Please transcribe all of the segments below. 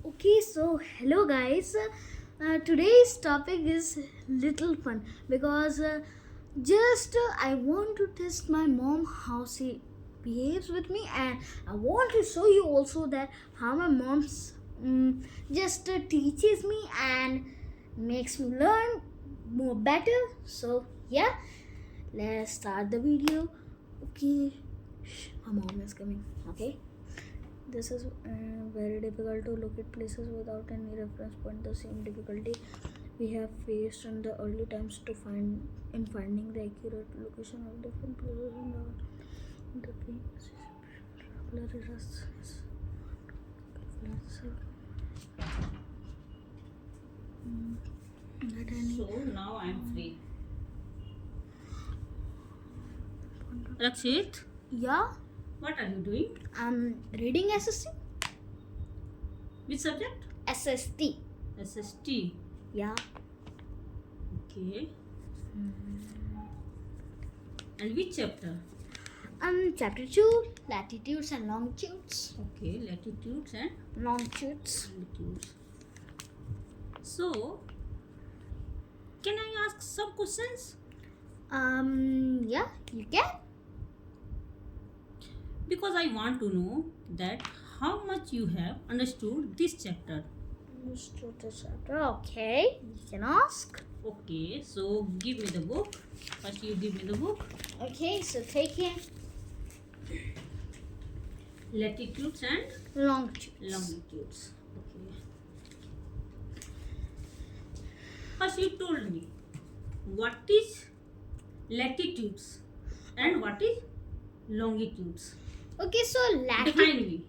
Okay, so hello guys. Today's topic is little fun because I want to test my mom how she behaves with me, and I want to show you also that how my mom's teaches me and makes me learn more better. So yeah, let's start the video. Okay, my mom is coming. Okay. This is very difficult to locate places without any reference point. The same difficulty we have faced in the early times to finding the accurate location of different places in the So now I'm free. Rakshit, Yeah, what are you doing? I'm reading SST. Which subject? SST. SST. Yeah. Okay. And which chapter? Chapter 2, latitudes and longitudes. Okay, latitudes and Longitudes. longitudes. So, can I ask some questions? Yeah, you can. Because I want to know that how much you have understood this chapter. Understood the chapter. Okay, you can ask. Okay, so give me the book. First, you give me the book. Okay, so take it. Latitudes and Longitudes. longitudes. Okay. First, you told me what is latitudes and what is longitudes. Okay, so Define me.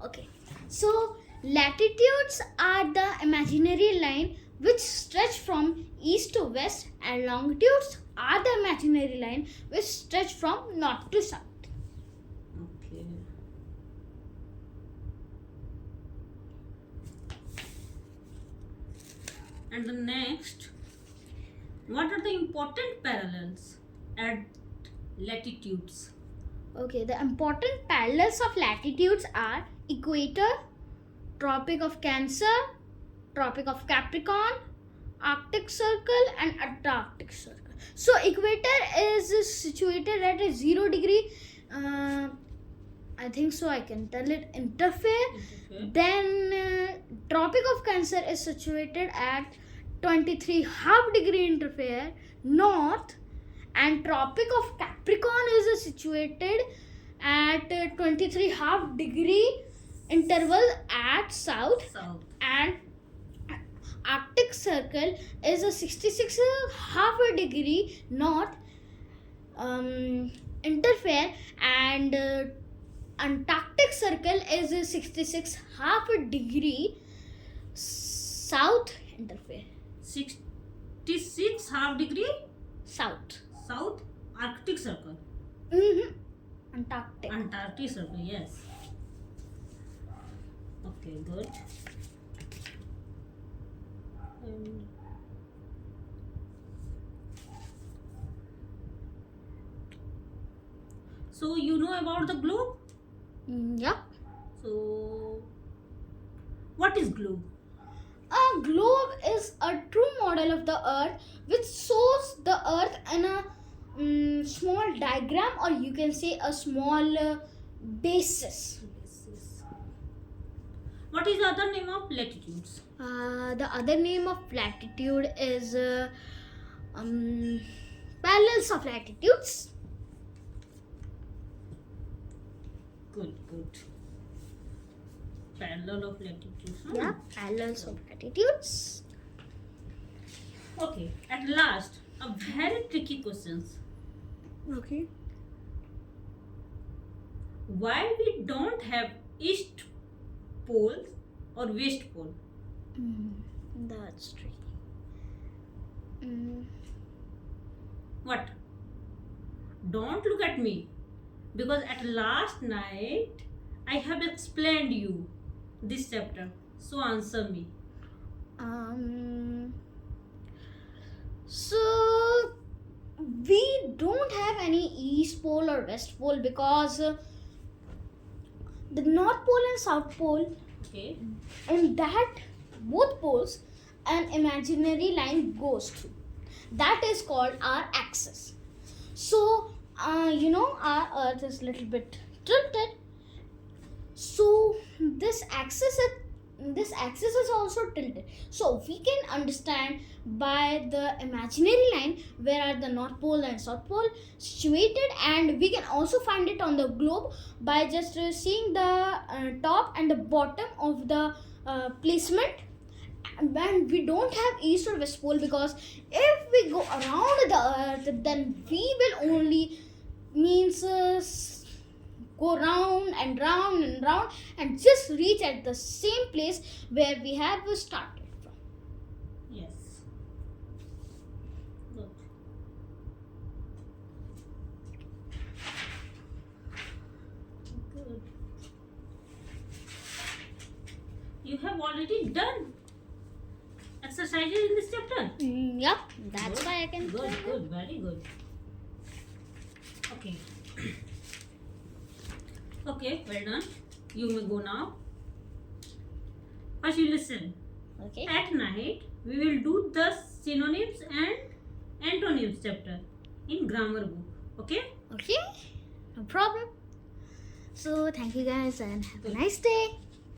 Okay, so latitudes are the imaginary line which stretch from east to west, and longitudes are the imaginary line which stretch from north to south. Okay. And the next, what are the important parallels at latitudes? Okay, the important parallels of latitudes are equator, Tropic of Cancer, Tropic of Capricorn, Arctic Circle, and Antarctic Circle. So equator is situated at a 0 degree. I think so. I can tell it interfere. Okay. Then Tropic of Cancer is situated at 23 half degree interfere north, and Tropic of Capricorn is situated at 23 half degree interval at south, South. and Arctic Circle is a 66 half a degree north interfere, and Antarctic Circle is a 66 half a degree south interfere. 66 half degree South. south Arctic Circle. Antarctic. Antarctic Circle, yes. Okay, good. So you know about the globe? Yeah. So what is globe? A globe is a true model of the earth which shows the earth in a small diagram, or you can say a small basis. What is the other name of latitudes? The other name of latitude is parallels of latitudes. Good. Parallel of latitudes. huh? Yeah, parallels of latitudes. Okay, at last, a very tricky questions. Okay. Why we don't have east pole or west pole? That's tricky. What? Don't look at me, because at last night I have explained you this chapter. So answer me. So we don't have any east pole or west pole because the north pole and south pole Okay. In that both poles an imaginary line goes through. That is called our axis. So our earth is little bit tilted, so this axis is also tilted, so we can understand by the imaginary line where are the north pole and south pole situated, and we can also find it on the globe by just seeing the top and the bottom of the placement. And we don't have east or west pole, because if we go around the earth, then we will only means go round and round and round and just reach at the same place where we have started from. Yes. Good. Good. You have already done exercises in this chapter. Yep, that's Good. why I can. Good, good, very good. Okay. Okay, well done. You may go now. First, you listen. Okay. At night, we will do the synonyms and antonyms chapter in grammar book. Okay? Okay. No problem. So thank you guys and have a nice day.